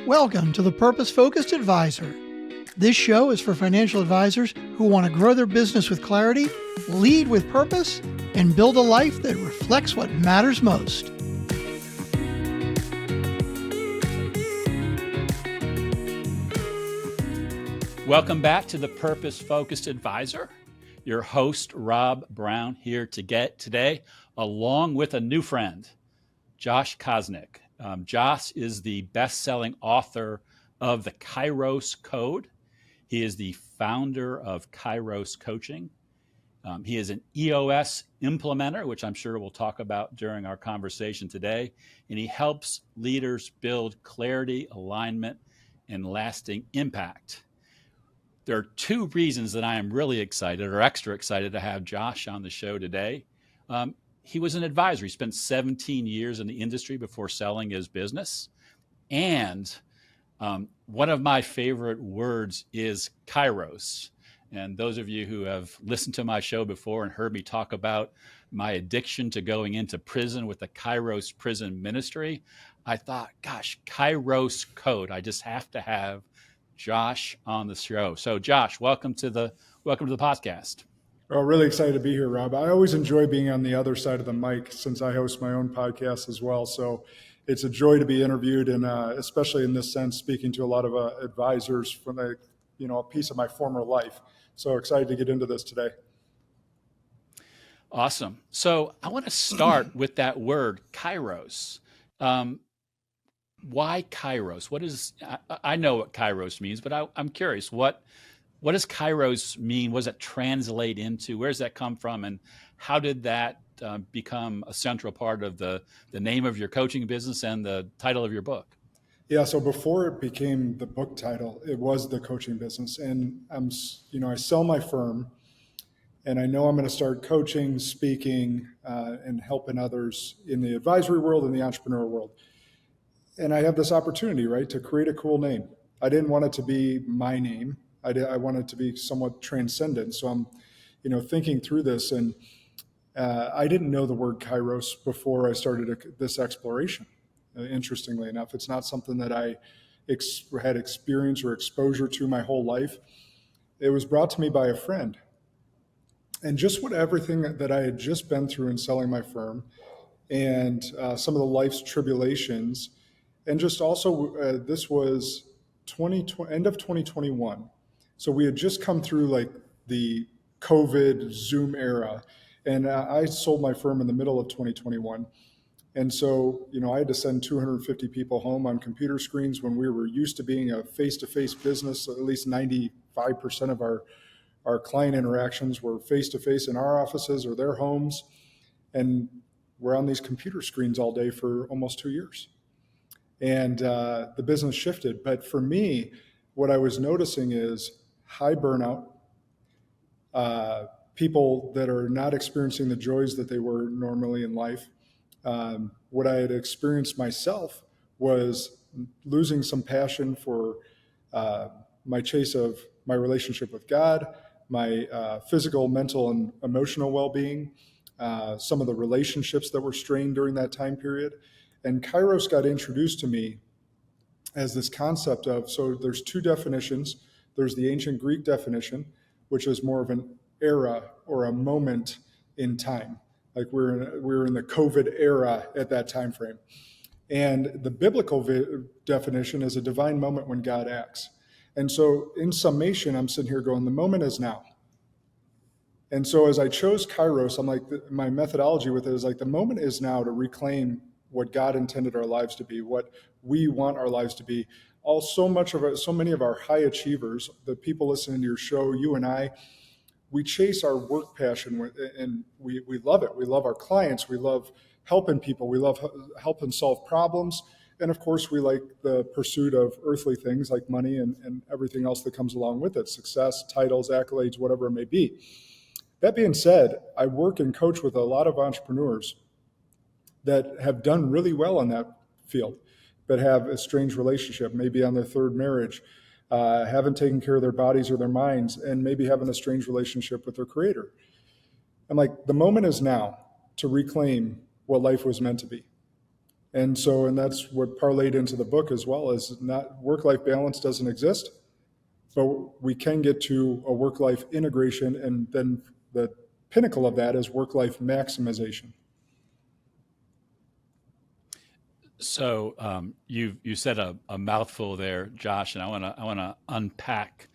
Welcome to the Purpose Focused Advisor. This show is for financial advisors who want to grow their business with clarity, lead with purpose, and build a life that reflects what matters most. Welcome back to the Purpose Focused Advisor. Your host, Rob Brown, here today, along with a new friend, Josh Kosnick. Josh is the best-selling author of the Kairos Code. He is the founder of Kairos Coaching. He is an EOS implementer, which I'm sure we'll talk about during our conversation today. And he helps leaders build clarity, alignment, and lasting impact. There are two reasons that I am really excited or extra excited to have Josh on the show today. He was an advisor. He spent 17 years in the industry before selling his business. And one of my favorite words is Kairos. And those of you who have listened to my show before and heard me talk about my addiction to going into prison with the Kairos prison ministry, I thought, gosh, Kairos Code. I just have to have Josh on the show. So Josh, welcome to the podcast. Well, really excited to be here, Rob. I always enjoy being on the other side of the mic since I host my own podcast as well. So it's a joy to be interviewed, and especially in this sense, speaking to a lot of advisors from a piece of my former life. So excited to get into this today. Awesome. So I want to start with that word, Kairos. Why Kairos? What is? I know what Kairos means, but I'm curious. What does Kairos mean? What does it translate into? Where does that come from? And how did that become a central part of the name of your coaching business and the title of your book? Yeah, so before it became the book title, it was the coaching business. And I sell my firm, and I know I'm going to start coaching, speaking, and helping others in the advisory world and the entrepreneur world. And I have this opportunity, right, to create a cool name. I didn't want it to be my name. I want it to be somewhat transcendent. So I'm, thinking through this, and I didn't know the word Kairos before I started this exploration. Interestingly enough, it's not something that I had experience or exposure to my whole life. It was brought to me by a friend. And just everything that I had just been through in selling my firm, and some of the life's tribulations, and just also this was end of 2021. So we had just come through like the COVID Zoom era, and I sold my firm in the middle of 2021. And so, I had to send 250 people home on computer screens when we were used to being a face-to-face business. At least 95% of our client interactions were face-to-face in our offices or their homes. And we're on these computer screens all day for almost 2 years. And the business shifted. But for me, what I was noticing is high burnout, people that are not experiencing the joys that they were normally in life. What I had experienced myself was losing some passion for my chase of my relationship with God, my physical, mental, and emotional well-being, some of the relationships that were strained during that time period. And Kairos got introduced to me as this concept of, so there's two definitions. There's the ancient Greek definition, which is more of an era or a moment in time. Like we're in the COVID era at that time frame. And the biblical definition is a divine moment when God acts. And so in summation, I'm sitting here going, the moment is now. And so as I chose Kairos, I'm like, my methodology with it is like, the moment is now to reclaim what God intended our lives to be, what we want our lives to be. So many of our high achievers, the people listening to your show, you and I, we chase our work passion, and we love it. We love our clients. We love helping people. We love helping solve problems. And of course, we like the pursuit of earthly things like money and everything else that comes along with it, success, titles, accolades, whatever it may be. That being said, I work and coach with a lot of entrepreneurs that have done really well in that field, but have a strange relationship, maybe on their third marriage, haven't taken care of their bodies or their minds, and maybe having a strange relationship with their creator. I'm like, the moment is now to reclaim what life was meant to be. And that's what parlayed into the book as well, is not work-life balance doesn't exist, but we can get to a work-life integration, and then the pinnacle of that is work-life maximization. So you said a mouthful there, Josh, and I want to unpack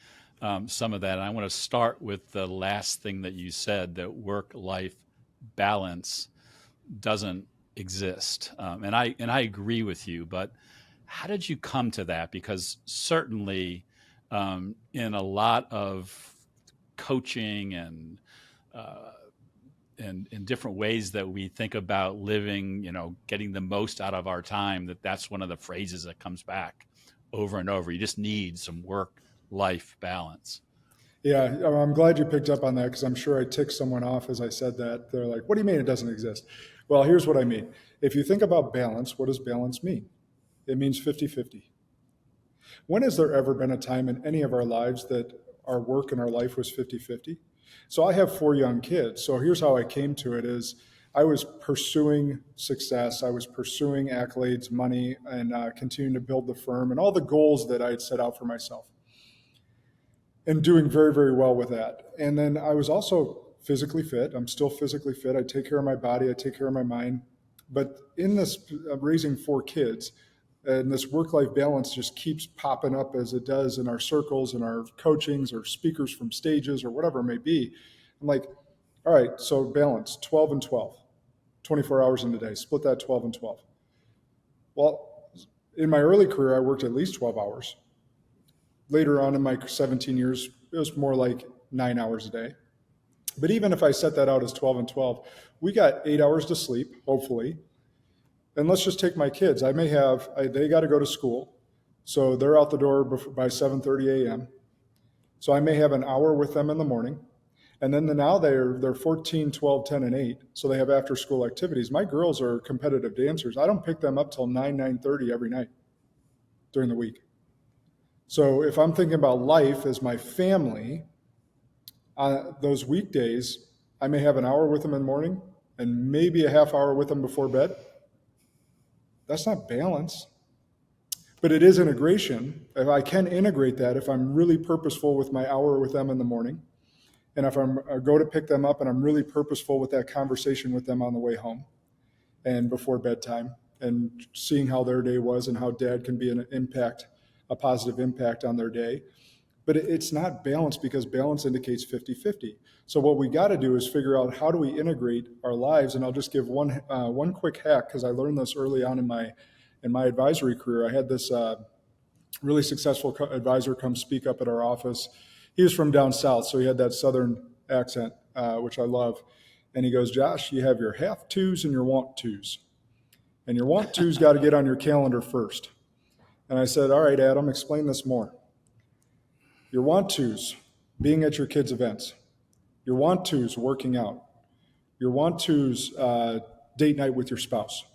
some of that. And I want to start with the last thing that you said, that work-life balance doesn't exist, and I agree with you. But how did you come to that? Because certainly, in a lot of coaching and in different ways that we think about living, getting the most out of our time, that's one of the phrases that comes back over and over. You just need some work-life balance. Yeah, I'm glad you picked up on that, because I'm sure I ticked someone off as I said that. They're like, what do you mean it doesn't exist? Well, here's what I mean. If you think about balance, what does balance mean? It means 50-50. When has there ever been a time in any of our lives that our work and our life was 50-50? So I have 4 young kids. So here's how I came to it is I was pursuing success. I was pursuing accolades, money, and continuing to build the firm and all the goals that I had set out for myself, and doing very, very well with that. And then I was also physically fit. I'm still physically fit. I take care of my body. I take care of my mind. But in this raising 4 kids, and this work-life balance just keeps popping up as it does in our circles and our coachings or speakers from stages or whatever it may be. I'm like, all right, so balance, 12 and 12, 24 hours in a day, split that 12 and 12. Well, in my early career, I worked at least 12 hours. Later on in my 17 years, it was more like 9 hours a day. But even if I set that out as 12 and 12, we got 8 hours to sleep, hopefully. And let's just take my kids. They got to go to school. So they're out the door by 7:30 a.m. So I may have an hour with them in the morning. And then now they're 14, 12, 10, and 8. So they have after school activities. My girls are competitive dancers. I don't pick them up till 9:30 every night during the week. So if I'm thinking about life as my family, those weekdays, I may have an hour with them in the morning and maybe a half hour with them before bed. That's not balance, but it is integration. If I can integrate that, if I'm really purposeful with my hour with them in the morning, and if I go to pick them up and I'm really purposeful with that conversation with them on the way home and before bedtime, and seeing how their day was and how dad can be a positive impact on their day. But it's not balance, because balance indicates 50-50. So what we got to do is figure out, how do we integrate our lives? And I'll just give one quick hack, because I learned this early on in my advisory career. I had this really successful advisor come speak up at our office. He was from down south, so he had that southern accent, which I love. And he goes, Josh, you have your have tos and your want tos. And your want tos got to get on your calendar first. And I said, all right, Adam, explain this more. Your want tos, being at your kids' events. Your want tos, working out. Your want tos, date night with your spouse.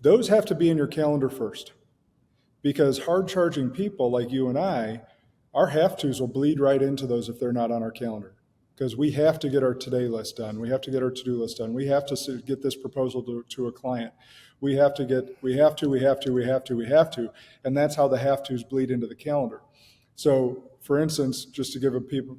Those have to be in your calendar first, because hard-charging people like you and I, our have tos will bleed right into those if they're not on our calendar, because we have to get our today list done. We have to get our to-do list done. We have to get this proposal to a client. We have to. And that's how the have tos bleed into the calendar. So, for instance, just to give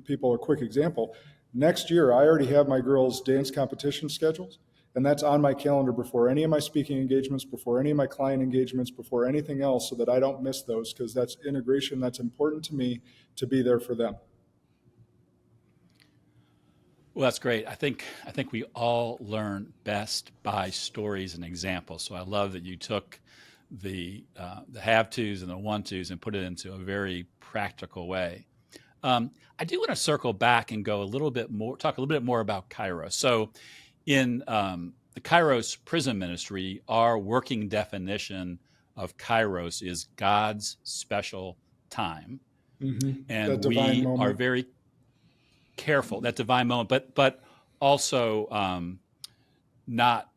people a quick example, next year I already have my girls' dance competition schedules, and that's on my calendar before any of my speaking engagements, before any of my client engagements, before anything else, so that I don't miss those, because that's integration. That's important to me to be there for them. Well, that's great. I think we all learn best by stories and examples. So I love that you took the have-tos and the want-tos and put it into a very practical way. I do want to circle back and talk a little bit more about Kairos. So in the Kairos Prison Ministry, our working definition of Kairos is God's special time. Mm-hmm. And we are very careful, that divine moment, but also not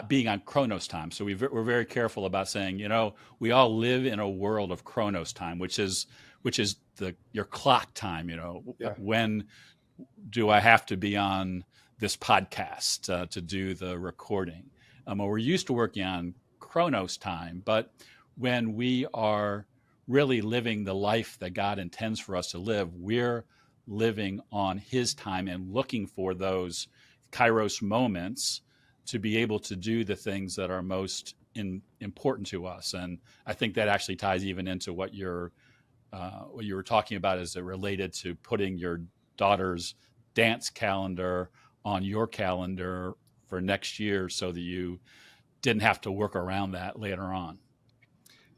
being on Chronos time. So we're very careful about saying, we all live in a world of Chronos time, which is your clock time. Yeah. When do I have to be on this podcast to do the recording? or we're used to working on Chronos time. But when we are really living the life that God intends for us to live, we're living on his time and looking for those Kairos moments to be able to do the things that are most important to us. And I think that actually ties even into what you were talking about as it related to putting your daughter's dance calendar on your calendar for next year so that you didn't have to work around that later on.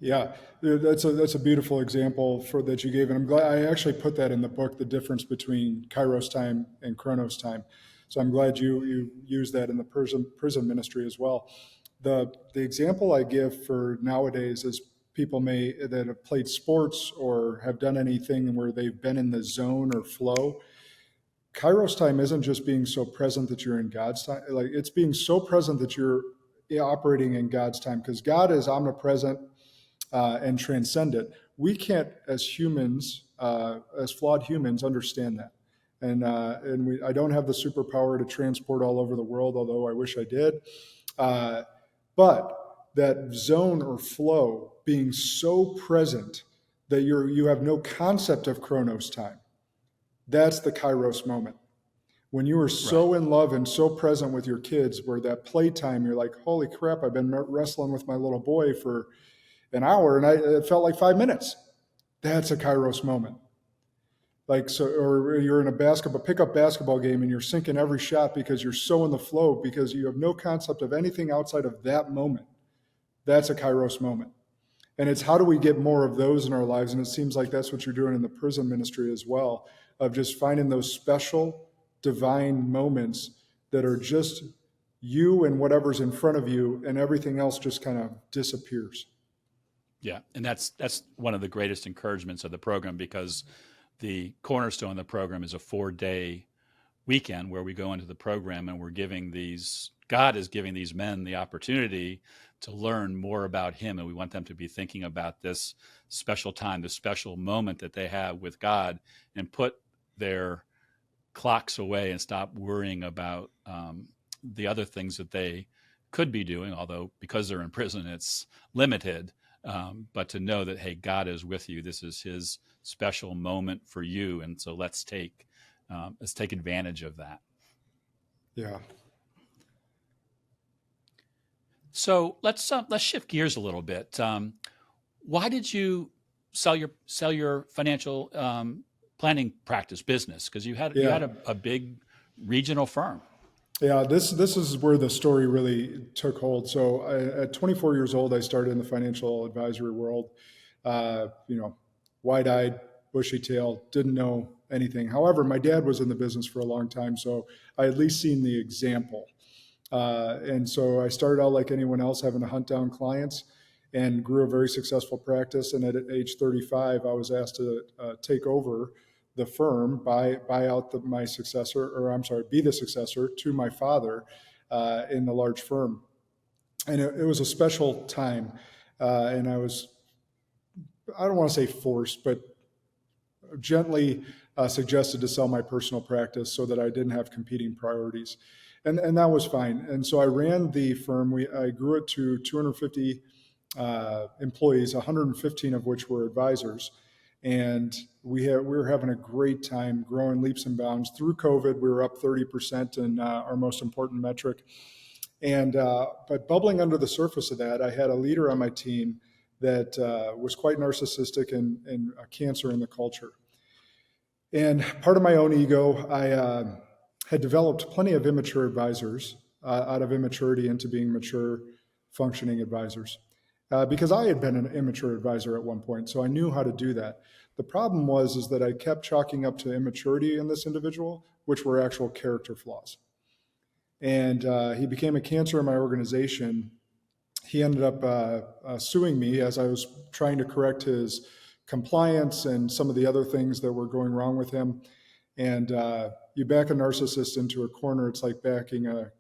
Yeah, that's a beautiful example that you gave, and I'm glad I actually put that in the book, the difference between Kairos time and Chronos time. So I'm glad you used that in the prison ministry as well. The example I give for nowadays is people that have played sports or have done anything where they've been in the zone or flow. Kairos time isn't just being so present that you're in God's time. Like, it's being so present that you're operating in God's time, because God is omnipresent and transcendent. We can't, as humans, as flawed humans, understand that. And I don't have the superpower to transport all over the world, although I wish I did. But that zone or flow, being so present that you have no concept of Chronos time, that's the Kairos moment. When you are so in love and so present with your kids, where that playtime, you're like, holy crap, I've been wrestling with my little boy for an hour and it felt like 5 minutes. That's a Kairos moment. Like, so, or you're in a pickup basketball game and you're sinking every shot because you're so in the flow, because you have no concept of anything outside of that moment. That's a Kairos moment. And it's how do we get more of those in our lives? And it seems like that's what you're doing in the prison ministry as well, of just finding those special divine moments that are just you and whatever's in front of you, and everything else just kind of disappears. Yeah, and that's one of the greatest encouragements of the program, because the cornerstone of the program is a 4-day weekend where we go into the program and God is giving these men the opportunity to learn more about him. And we want them to be thinking about this special time, the special moment that they have with God, and put their clocks away and stop worrying about the other things that they could be doing, although because they're in prison, it's limited. But to know that, hey, God is with you. This is his special moment for you. And so let's take advantage of that. Yeah. So let's shift gears a little bit. Why did you sell your financial planning practice business? Because you had a big regional firm. Yeah, this is where the story really took hold. So at 24 years old, I started in the financial advisory world. Wide-eyed, bushy-tailed, didn't know anything. However, my dad was in the business for a long time, so I had at least seen the example. And so I started out like anyone else, having to hunt down clients, and grew a very successful practice. And at age 35, I was asked to take over the firm, buy out be the successor to my father in the large firm. And it was a special time. And I don't want to say forced, but gently suggested to sell my personal practice so that I didn't have competing priorities. And that was fine. And so I ran the firm. I grew it to 250 employees, 115 of which were advisors. And we were having a great time, growing leaps and bounds. Through COVID, we were up 30% in our most important metric. And but bubbling under the surface of that, I had a leader on my team that was quite narcissistic and a cancer in the culture. And part of my own ego, I had developed plenty of immature advisors out of immaturity into being mature, functioning advisors. Because I had been an immature advisor at one point, so I knew how to do that. The problem was that I kept chalking up to immaturity in this individual, which were actual character flaws. And he became a cancer in my organization. He ended up suing me as I was trying to correct his compliance and some of the other things that were going wrong with him. And you back a narcissist into a corner, it's like backing a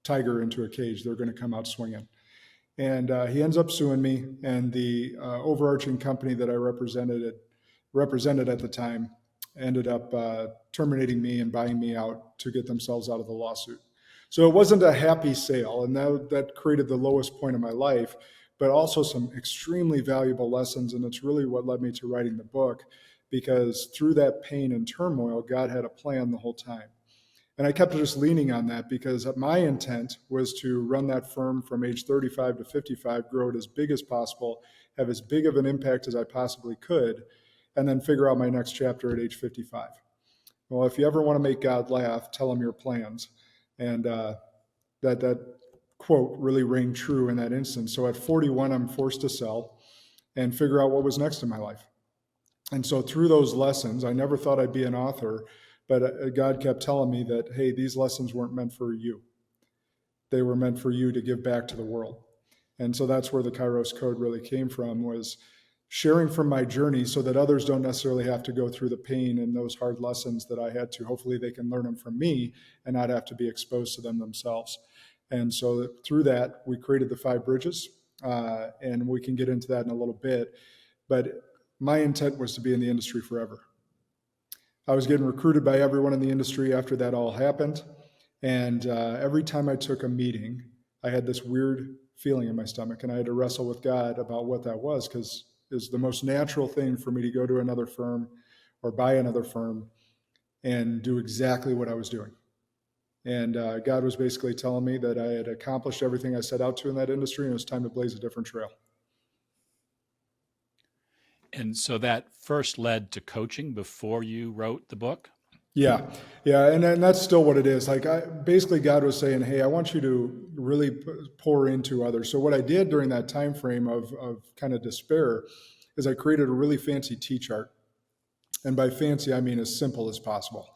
tiger into a cage. They're going to come out swinging. And he ends up suing me, and the overarching company that I represented at the time ended up terminating me and buying me out to get themselves out of the lawsuit. So it wasn't a happy sale, and that created the lowest point of my life, but also some extremely valuable lessons. And it's really what led me to writing the book, because through that pain and turmoil, God had a plan the whole time. And I kept just leaning on that, because my intent was to run that firm from age 35 to 55, grow it as big as possible, have as big of an impact as I possibly could, and then figure out my next chapter at age 55. Well, if you ever want to make God laugh, tell him your plans. And that quote really rang true in that instance. So at 41, I'm forced to sell and figure out what was next in my life. And so through those lessons, I never thought I'd be an author, but God kept telling me that, hey, these lessons weren't meant for you. They were meant for you to give back to the world. And so that's where the Kairos Code really came from, was sharing from my journey so that others don't necessarily have to go through the pain and those hard lessons that I had to. Hopefully they can learn them from me and not have to be exposed to them themselves. And so through that, we created the Five Bridges, and we can get into that in a little bit. But my intent was to be in the industry forever. I was getting recruited by everyone in the industry after that all happened. And every time I took a meeting, I had this weird feeling in my stomach, and I had to wrestle with God about what that was, because it's the most natural thing for me to go to another firm or buy another firm and do exactly what I was doing. And God was basically telling me that I had accomplished everything I set out to in that industry, and it was time to blaze a different trail. And so that first led to coaching before you wrote the book? Yeah. And that's still what it is. Like, basically God was saying, hey, I want you to really pour into others. So what I did during that time frame of kind of despair is I created a really fancy T-chart. And by fancy, I mean as simple as possible,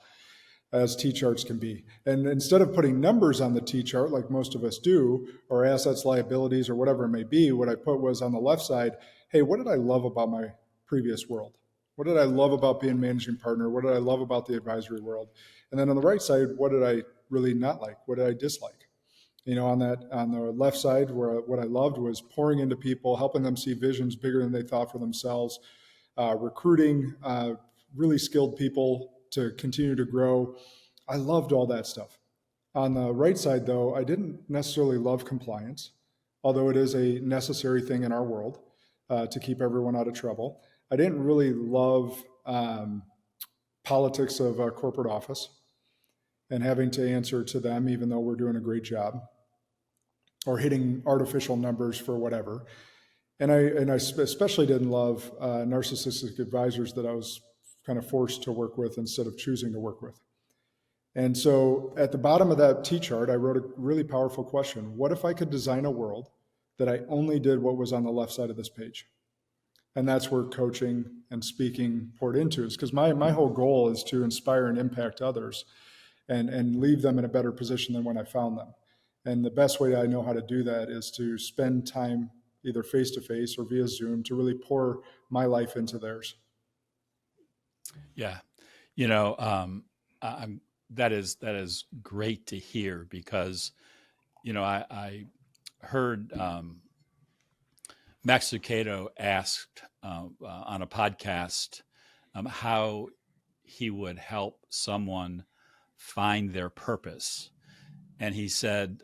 as T-charts can be. And instead of putting numbers on the T-chart like most of us do, or assets, liabilities, or whatever it may be, what I put was on the left side, hey, what did I love about my previous world? What did I love about being managing partner? What did I love about the advisory world? And then on the right side, what did I really not like? What did I dislike? On the left side, where what I loved was pouring into people, helping them see visions bigger than they thought for themselves, recruiting really skilled people to continue to grow. I loved all that stuff. On the right side, though, I didn't necessarily love compliance, although it is a necessary thing in our world to keep everyone out of trouble. I didn't really love politics of a corporate office and having to answer to them, even though we're doing a great job, or hitting artificial numbers for whatever. And I especially didn't love narcissistic advisors that I was kind of forced to work with instead of choosing to work with. And so at the bottom of that T-chart, I wrote a really powerful question. What if I could design a world that I only did what was on the left side of this page? And that's where coaching and speaking poured into, is because my whole goal is to inspire and impact others and leave them in a better position than when I found them. And the best way I know how to do that is to spend time either face-to-face or via Zoom to really pour my life into theirs. Yeah. That is great to hear, because, I heard Max Lucado asked on a podcast how he would help someone find their purpose. And he said,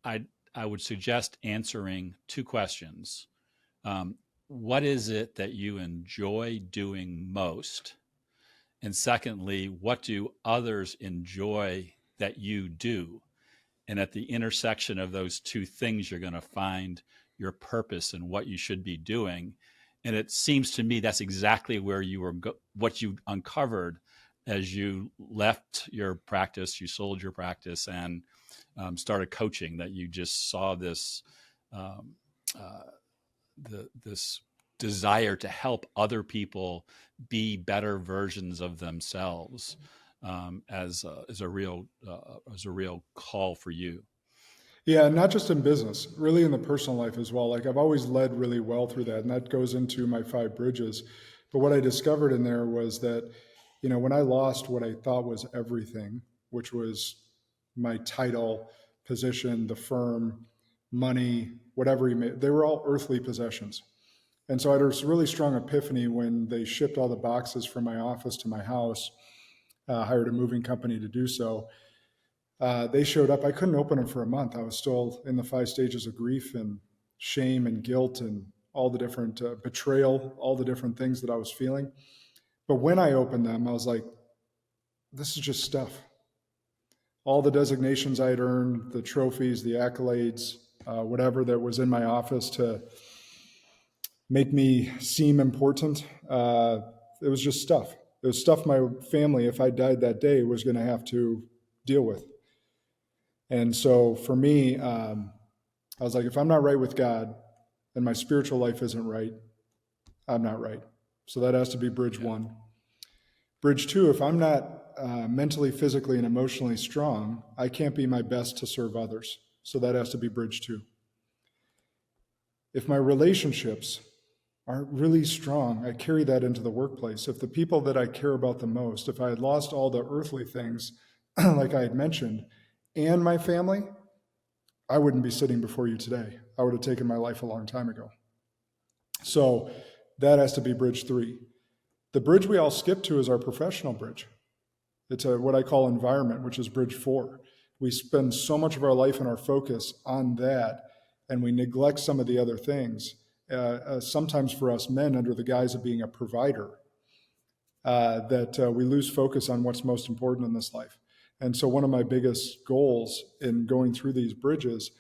I would suggest answering two questions. What is it that you enjoy doing most? And secondly, what do others enjoy that you do? And at the intersection of those two things, you're going to find your purpose and what you should be doing. And it seems to me that's exactly where you were, what you uncovered as you left your practice, you sold your practice and started coaching, that you just saw this, this desire to help other people be better versions of themselves as a real call for you. Yeah, not just in business, really in the personal life as well. Like, I've always led really well through that, and that goes into my 5 bridges. But what I discovered in there was that, when I lost what I thought was everything, which was my title, position, the firm, money, whatever they were all earthly possessions. And so I had this really strong epiphany when they shipped all the boxes from my office to my house, hired a moving company to do so. They showed up. I couldn't open them for a month. I was still in the 5 stages of grief and shame and guilt and all the different betrayal, all the different things that I was feeling. But when I opened them, I was like, this is just stuff. All the designations I had earned, the trophies, the accolades, whatever that was in my office to make me seem important, it was just stuff. It was stuff my family, if I died that day, was going to have to deal with. And so for me, I was like, if I'm not right with God and my spiritual life isn't right, I'm not right. So that has to be bridge 1. Bridge 2, if I'm not mentally, physically, and emotionally strong, I can't be my best to serve others. So that has to be bridge 2. If my relationships aren't really strong, I carry that into the workplace. If the people that I care about the most, if I had lost all the earthly things, like I had mentioned, and my family, I wouldn't be sitting before you today. I would have taken my life a long time ago. So that has to be bridge 3. The bridge we all skip to is our professional bridge. It's what I call environment, which is bridge 4. We spend so much of our life and our focus on that, and we neglect some of the other things. Sometimes for us men, under the guise of being a provider, that we lose focus on what's most important in this life. And so one of my biggest goals in going through these bridges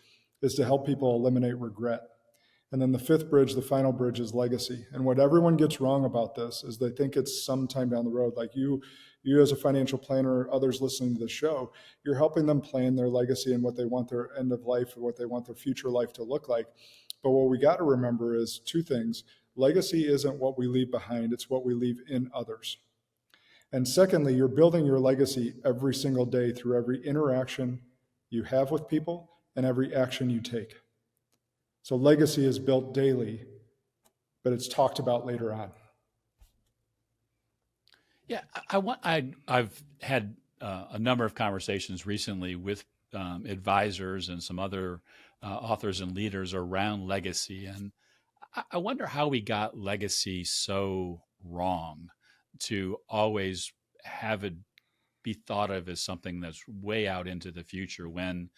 is to help people eliminate regret. And then the 5th bridge, the final bridge, is legacy. And what everyone gets wrong about this is they think it's sometime down the road. Like you as a financial planner, others listening to the show, you're helping them plan their legacy and what they want their end of life or what they want their future life to look like. But what we got to remember is 2 things. Legacy isn't what we leave behind, it's what we leave in others. And secondly, you're building your legacy every single day through every interaction you have with people and every action you take. So legacy is built daily, but it's talked about later on. Yeah, I've had a number of conversations recently with advisors and some other authors and leaders around legacy, and I wonder how we got legacy so wrong to always have it be thought of as something that's way out into the future when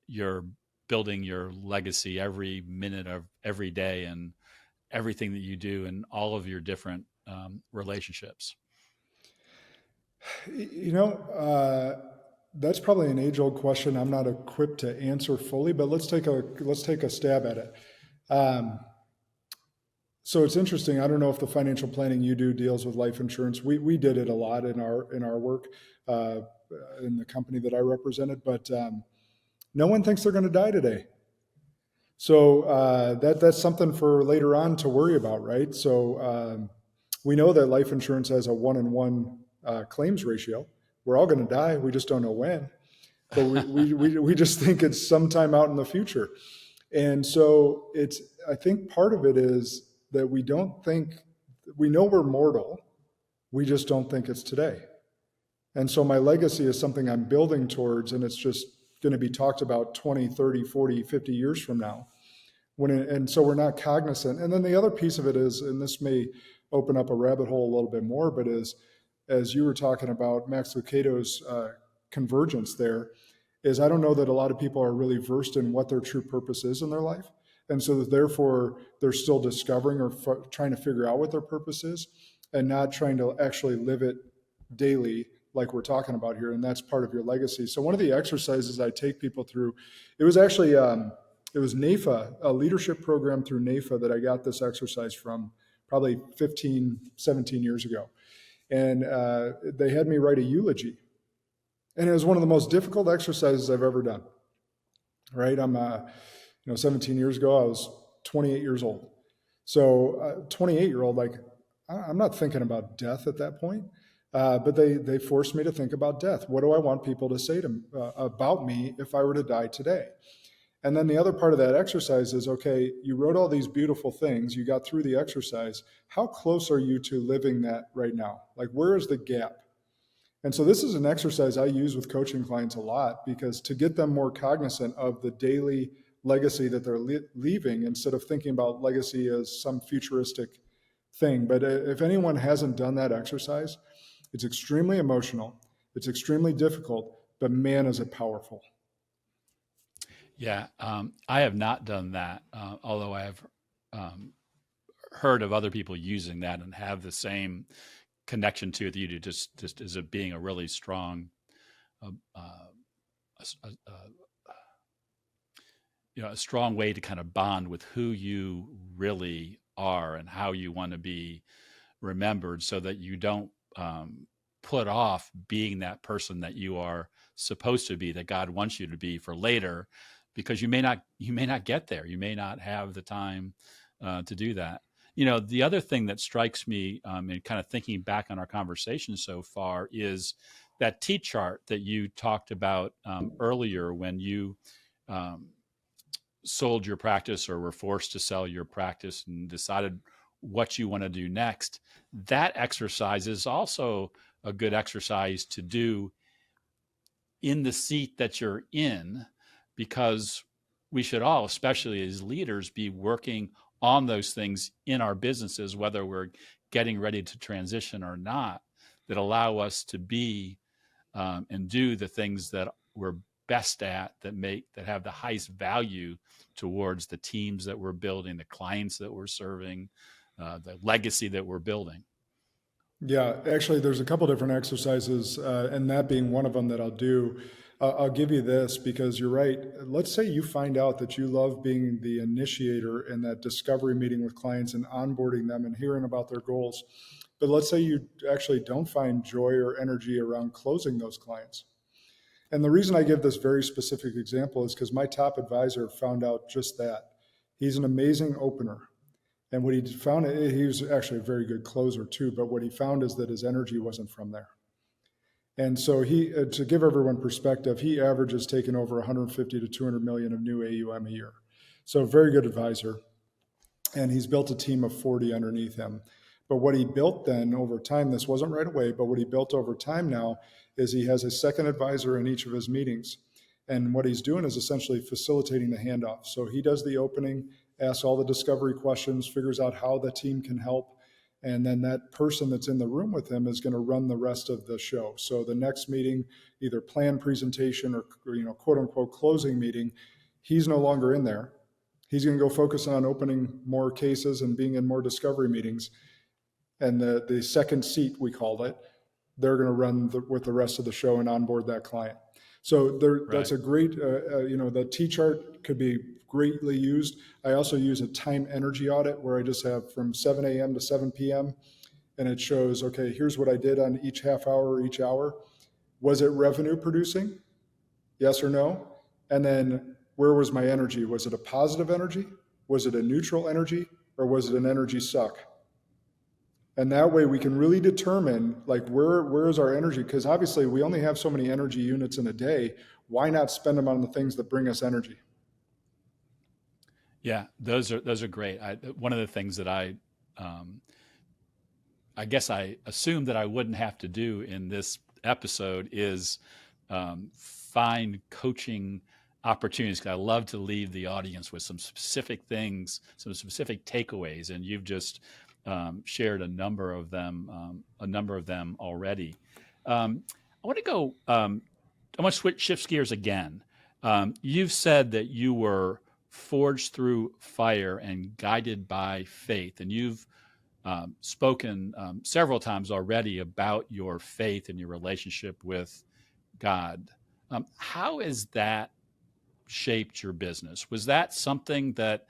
you're building your legacy every minute of every day and everything that you do and all of your different relationships. That's probably an age-old question I'm not equipped to answer fully, but let's take a stab at it. So it's interesting. I don't know if the financial planning you do deals with life insurance. We did it a lot in our work in the company that I represented, but no one thinks they're going to die today. So that's something for later on to worry about, right? So we know that life insurance has a 1-in-1 claims ratio. We're all going to die. We just don't know when. But we just think it's sometime out in the future. And so I think part of it is that we know we're mortal. We just don't think it's today. And so my legacy is something I'm building towards, and it's just going to be talked about 20, 30, 40, 50 years from now. And so we're not cognizant. And then the other piece of it is, and this may open up a rabbit hole a little bit more, but as you were talking about Max Lucado's convergence there, is I don't know that a lot of people are really versed in what their true purpose is in their life. And so therefore, they're still discovering or trying to figure out what their purpose is and not trying to actually live it daily like we're talking about here. And that's part of your legacy. So one of the exercises I take people through, it was actually, it was NAFA, a leadership program through NAFA that I got this exercise from probably 15, 17 years ago. And they had me write a eulogy. And it was one of the most difficult exercises I've ever done, right? I'm 17 years ago, I was 28 years old. So 28-year-old, like, I'm not thinking about death at that point, but they forced me to think about death. What do I want people to say about me if I were to die today? And then the other part of that exercise is, okay, you wrote all these beautiful things, you got through the exercise. How close are you to living that right now? Like, where is the gap? And so this is an exercise I use with coaching clients a lot, because to get them more cognizant of the daily legacy that they're leaving, instead of thinking about legacy as some futuristic thing. But if anyone hasn't done that exercise, it's extremely emotional, it's extremely difficult, but man, is it powerful. Yeah, I have not done that, although I have heard of other people using that and have the same connection to it that you do, just as it being a really strong, a strong way to kind of bond with who you really are and how you want to be remembered, so that you don't put off being that person that you are supposed to be, that God wants you to be for later, because you may not get there. You may not have the time to do that. The other thing that strikes me in kind of thinking back on our conversation so far is that T chart that you talked about earlier, when you sold your practice or were forced to sell your practice and decided what you want to do next. That exercise is also a good exercise to do in the seat that you're in, because we should all, especially as leaders, be working on those things in our businesses, whether we're getting ready to transition or not, that allow us to be and do the things that we're best at, that have the highest value towards the teams that we're building, the clients that we're serving, the legacy that we're building. Yeah, actually, there's a couple different exercises, and that being one of them that I'll do. I'll give you this because you're right. Let's say you find out that you love being the initiator in that discovery meeting with clients and onboarding them and hearing about their goals. But let's say you actually don't find joy or energy around closing those clients. And the reason I give this very specific example is because my top advisor found out just that. He's an amazing opener. And what he found, he was actually a very good closer too, but what he found is that his energy wasn't from there. And so he, to give everyone perspective, he averages taking over 150 to 200 million of new AUM a year. So a very good advisor. And he's built a team of 40 underneath him. But what he built then over time, this wasn't right away, but what he built over time now is he has a second advisor in each of his meetings. And what he's doing is essentially facilitating the handoff. So he does the opening, asks all the discovery questions, figures out how the team can help. And then that person that's in the room with him is going to run the rest of the show. So the next meeting, either planned presentation or quote unquote closing meeting, he's no longer in there. He's going to go focus on opening more cases and being in more discovery meetings. And the second seat, we called it, they're going to run with the rest of the show and onboard that client. So that's a great, the T chart could be greatly used. I also use a time energy audit where I just have from 7 a.m. to 7 p.m. And it shows, okay, here's what I did on each half hour or each hour. Was it revenue producing? Yes or no? And then where was my energy? Was it a positive energy? Was it a neutral energy? Or was it an energy suck? And that way we can really determine like where is our energy? Because obviously we only have so many energy units in a day. Why not spend them on the things that bring us energy? Yeah, those are great. One of the things that I guess I assumed that I wouldn't have to do in this episode is find coaching opportunities, because I love to leave the audience with some specific things, some specific takeaways, and you've just shared a number of them already. I want to go. I want to shift gears again. You've said that you were forged through fire and guided by faith, and you've spoken several times already about your faith and your relationship with God. How has that shaped your business? Was that something that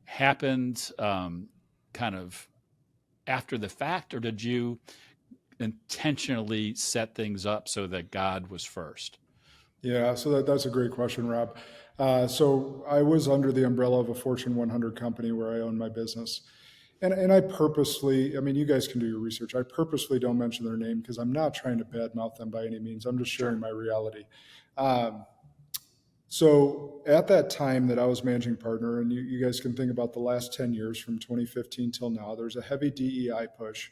happened kind of after the fact, or did you intentionally set things up so that God was first? Yeah, so that's a great question, Rob. So I was under the umbrella of a Fortune 100 company where I owned my business. And I purposely, I mean, you guys can do your research. I purposely don't mention their name because I'm not trying to badmouth them by any means. I'm just sharing my reality. So at that time that I was managing partner, and you guys can think about the last 10 years from 2015 till now, there's a heavy DEI push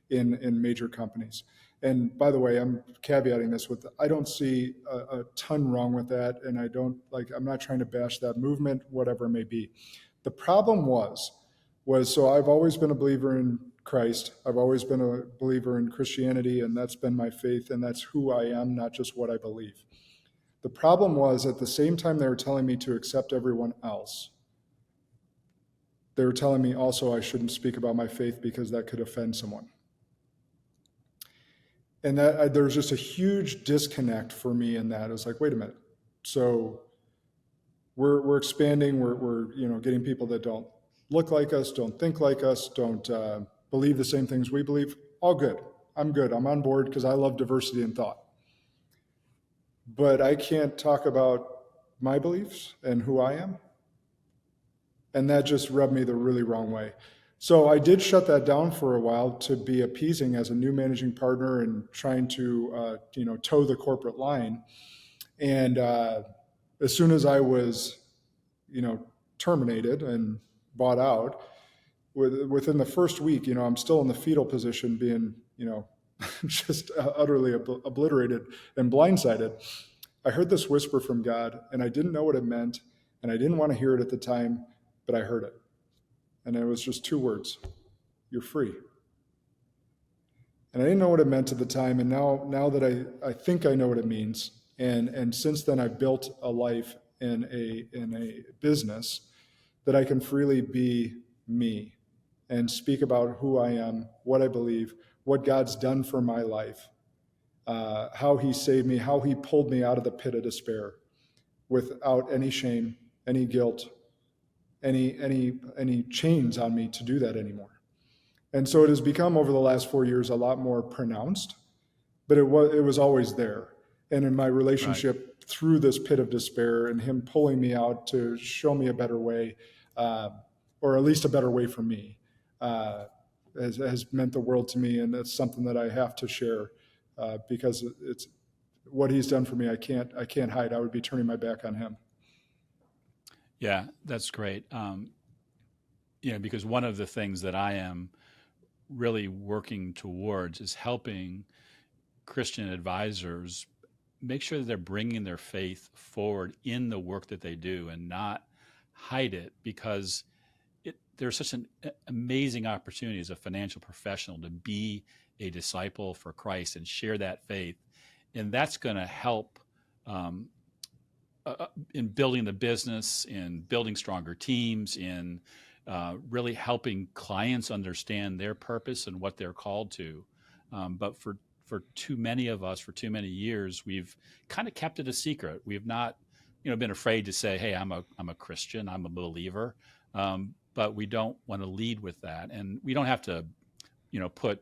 in major companies. And by the way, I'm caveating this with, I don't see a ton wrong with that. And I'm not trying to bash that movement, whatever it may be. The problem was so I've always been a believer in Christ. I've always been a believer in Christianity, and that's been my faith, and that's who I am, not just what I believe. The problem was, at the same time they were telling me to accept everyone else, they were telling me also I shouldn't speak about my faith because that could offend someone. And that there was just a huge disconnect for me in that. It was like, wait a minute. So we're expanding. We're getting people that don't look like us, don't think like us, don't believe the same things we believe. All good. I'm good. I'm on board because I love diversity in thought. But I can't talk about my beliefs and who I am. And that just rubbed me the really wrong way. So I did shut that down for a while to be appeasing as a new managing partner and trying to, toe the corporate line. And as soon as I was, terminated and bought out, within the first week, I'm still in the fetal position, being, just utterly obliterated and blindsided. I heard this whisper from God, and I didn't know what it meant, and I didn't want to hear it at the time, but I heard it. And it was just 2 words: you're free. And I didn't know what it meant at the time. And now that I think I know what it means. And since then I've built a life in a business that I can freely be me and speak about who I am, what I believe, what God's done for my life, how he saved me, how he pulled me out of the pit of despair without any shame, any guilt, any chains on me to do that anymore. And so it has become, over the last 4 years, a lot more pronounced, but it was always there. And in my relationship through this pit of despair and him pulling me out to show me a better way, or at least a better way for me, has meant the world to me. And it's something that I have to share because it's what he's done for me. I can't hide. I would be turning my back on him. Yeah, that's great. Because one of the things that I am really working towards is helping Christian advisors make sure that they're bringing their faith forward in the work that they do and not hide it, because there's such an amazing opportunity as a financial professional to be a disciple for Christ and share that faith. And that's going to help in building the business, in building stronger teams, in really helping clients understand their purpose and what they're called to. But for too many of us, for too many years, we've kind of kept it a secret. We have not, been afraid to say, "Hey, I'm a Christian, I'm a believer," but we don't want to lead with that, and we don't have to, put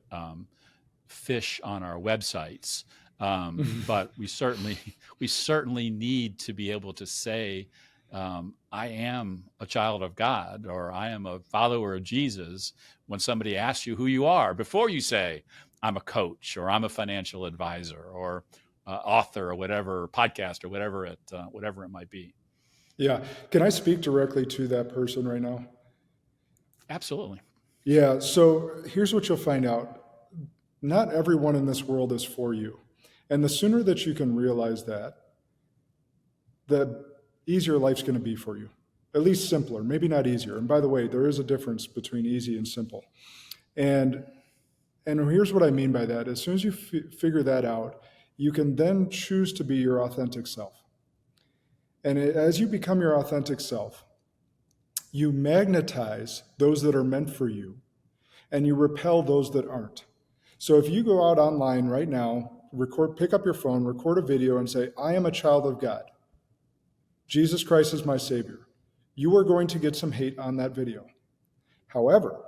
fish on our websites. But we certainly need to be able to say, I am a child of God, or I am a follower of Jesus, when somebody asks you who you are, before you say, I'm a coach, or I'm a financial advisor, or author, or whatever, podcast, or whatever it might be. Yeah. Can I speak directly to that person right now? Absolutely. Yeah. So here's what you'll find out. Not everyone in this world is for you. And the sooner that you can realize that, the easier life's going to be for you. At least simpler, maybe not easier. And by the way, there is a difference between easy and simple. And here's what I mean by that. As soon as you figure that out, you can then choose to be your authentic self. And as you become your authentic self, you magnetize those that are meant for you, and you repel those that aren't. So if you go out online right now, pick up your phone, record a video, and say, I am a child of God. Jesus Christ is my Savior. You are going to get some hate on that video. However,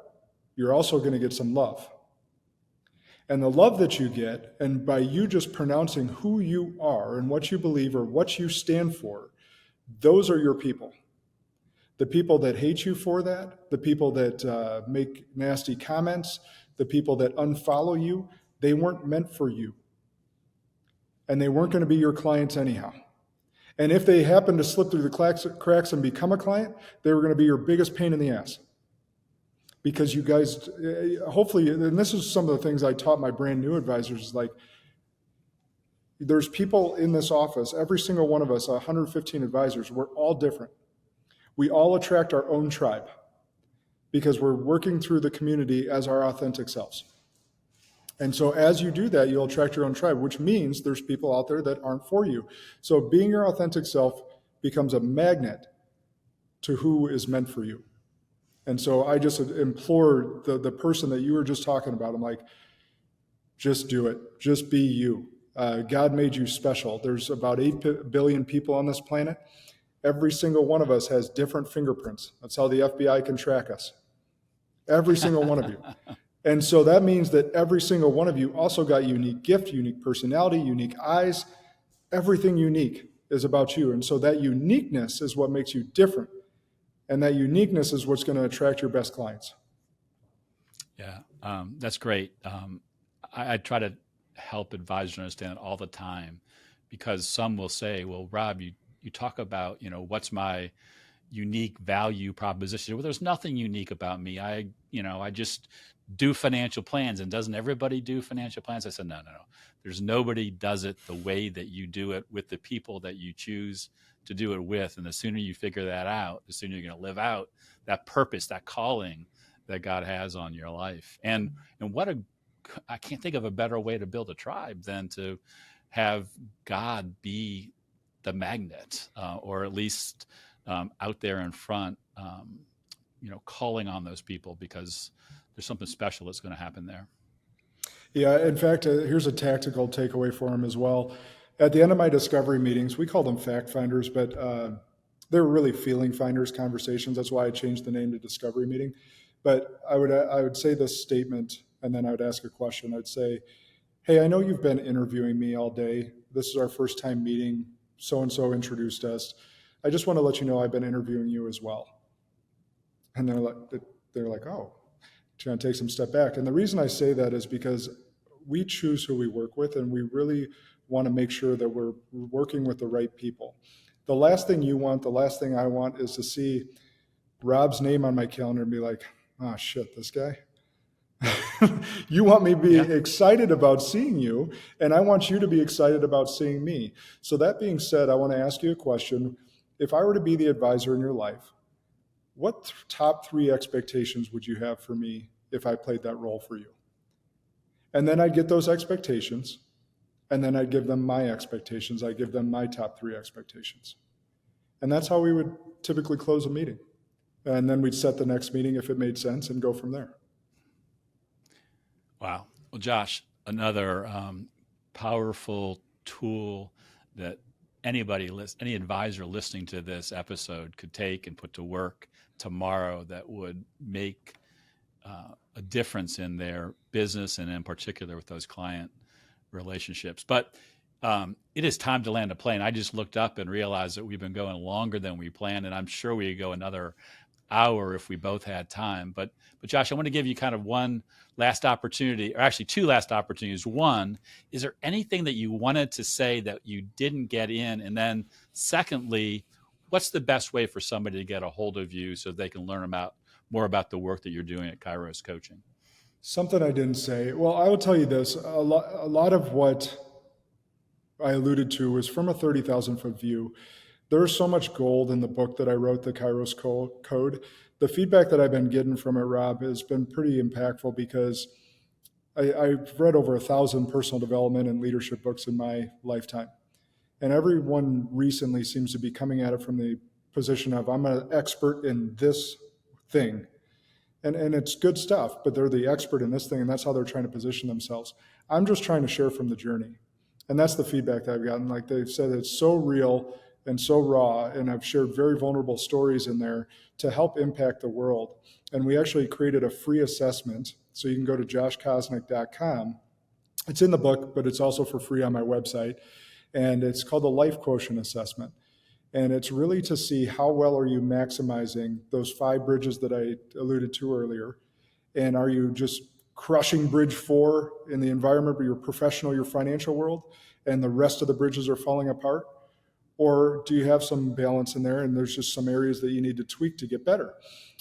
you're also going to get some love. And the love that you get, and by you just pronouncing who you are and what you believe or what you stand for, those are your people. The people that hate you for that, the people that make nasty comments, the people that unfollow you, they weren't meant for you. And they weren't going to be your clients anyhow. And if they happen to slip through the cracks and become a client, they were going to be your biggest pain in the ass. Because you guys, hopefully, and this is some of the things I taught my brand new advisors, is like, there's people in this office, every single one of us, 115 advisors, we're all different. We all attract our own tribe because we're working through the community as our authentic selves. And so as you do that, you'll attract your own tribe, which means there's people out there that aren't for you. So being your authentic self becomes a magnet to who is meant for you. And so I just implore the person that you were just talking about. I'm like, just do it. Just be you. God made you special. There's about 8 billion people on this planet. Every single one of us has different fingerprints. That's how the FBI can track us. Every single one of you. And so that means that every single one of you also got unique gift, unique personality, unique eyes. Everything unique is about you. And so that uniqueness is what makes you different. And that uniqueness is what's going to attract your best clients. Yeah, that's great. I try to help advisors understand it all the time, because some will say, well, Rob, you talk about, what's my unique value proposition? Well, there's nothing unique about me. I just do financial plans. And doesn't everybody do financial plans? I said, no. There's nobody does it the way that you do it, with the people that you choose to do it with. And the sooner you figure that out, the sooner you're going to live out that purpose, that calling that God has on your life. And I can't think of a better way to build a tribe than to have God be the magnet, or at least out there in front, calling on those people, because there's something special that's going to happen there. Yeah, in fact, here's a tactical takeaway for him as well. At the end of my discovery meetings, we call them fact finders, but they were really feeling finders conversations. That's why I changed the name to discovery meeting. But I would say this statement, and then I would ask a question. I'd say, hey, I know you've been interviewing me all day. This is our first time meeting. So-and-so introduced us. I just want to let you know I've been interviewing you as well. And they're like, oh, trying to take some step back. And the reason I say that is because we choose who we work with, and we really want to make sure that we're working with the right people. The last thing you want, the last thing I want, is to see Rob's name on my calendar and be like, oh shit, this guy. You want me to be excited about seeing you, and I want you to be excited about seeing me. So that being said, I want to ask you a question. If I were to be the advisor in your life, what top 3 expectations would you have for me if I played that role for you? And then I'd get those expectations, and then I'd give them my expectations. I'd give them my top 3 expectations. And that's how we would typically close a meeting. And then we'd set the next meeting if it made sense and go from there. Wow. Well, Josh, another powerful tool that any advisor listening to this episode could take and put to work tomorrow that would make a difference in their business, and in particular with those client relationships. But it is time to land a plane. I just looked up and realized that we've been going longer than we planned, and I'm sure we could go another hour if we both had time. But Josh, I want to give you kind of one last opportunity, or actually 2 last opportunities. One, is there anything that you wanted to say that you didn't get in? And then secondly, what's the best way for somebody to get a hold of you so they can learn more about the work that you're doing at Kairos Coaching? Something I didn't say. Well, I will tell you this. A lot of what I alluded to was from a 30,000-foot view. There's so much gold in the book that I wrote, the Kairos Code. The feedback that I've been getting from it, Rob, has been pretty impactful, because I've read over 1,000 personal development and leadership books in my lifetime. And everyone recently seems to be coming at it from the position of, I'm an expert in this thing. And it's good stuff, but they're the expert in this thing, and that's how they're trying to position themselves. I'm just trying to share from the journey. And that's the feedback that I've gotten. Like, they've said it's so real and so raw, and I've shared very vulnerable stories in there to help impact the world. And we actually created a free assessment, so you can go to joshkosnick.com. It's in the book, but it's also for free on my website, and it's called the Life Quotient Assessment. And it's really to see how well are you maximizing those 5 bridges that I alluded to earlier, and are you just crushing bridge 4 in the environment of your professional, your financial world, and the rest of the bridges are falling apart? Or do you have some balance in there, and there's just some areas that you need to tweak to get better?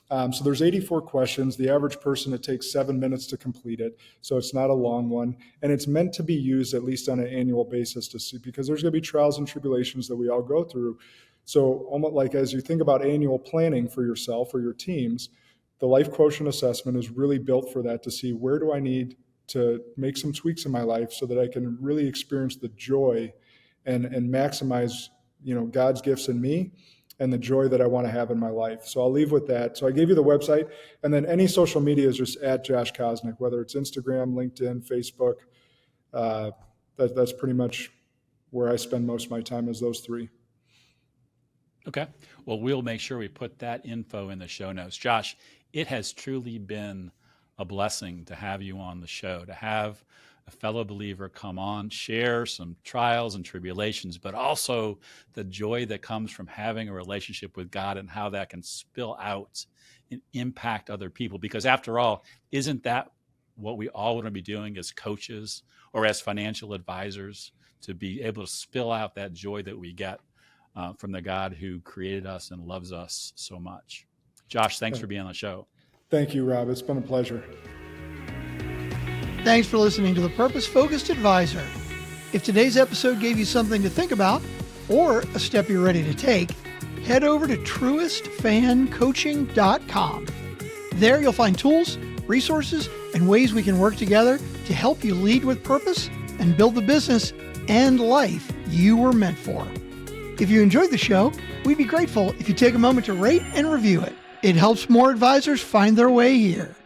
So there's 84 questions. The average person, it takes 7 minutes to complete it. So it's not a long one. And it's meant to be used at least on an annual basis to see, because there's going to be trials and tribulations that we all go through. So almost like as you think about annual planning for yourself or your teams, the Life Quotient Assessment is really built for that, to see where do I need to make some tweaks in my life so that I can really experience the joy and maximize, God's gifts in me and the joy that I want to have in my life. So I'll leave with that. So I gave you the website, and then any social media is just at Josh Kosnick, whether it's Instagram, LinkedIn, Facebook. That's pretty much where I spend most of my time, is those three. Okay. Well, we'll make sure we put that info in the show notes. Josh, it has truly been a blessing to have you on the show, to have a fellow believer come on, share some trials and tribulations, but also the joy that comes from having a relationship with God and how that can spill out and impact other people. Because after all, isn't that what we all want to be doing as coaches or as financial advisors, to be able to spill out that joy that we get from the God who created us and loves us so much? Josh, thanks for being on the show. Thank you, Rob. It's been a pleasure. Thanks for listening to The Purpose Focused Advisor. If today's episode gave you something to think about or a step you're ready to take, head over to truestfancoaching.com. There you'll find tools, resources, and ways we can work together to help you lead with purpose and build the business and life you were meant for. If you enjoyed the show, we'd be grateful if you take a moment to rate and review it. It helps more advisors find their way here.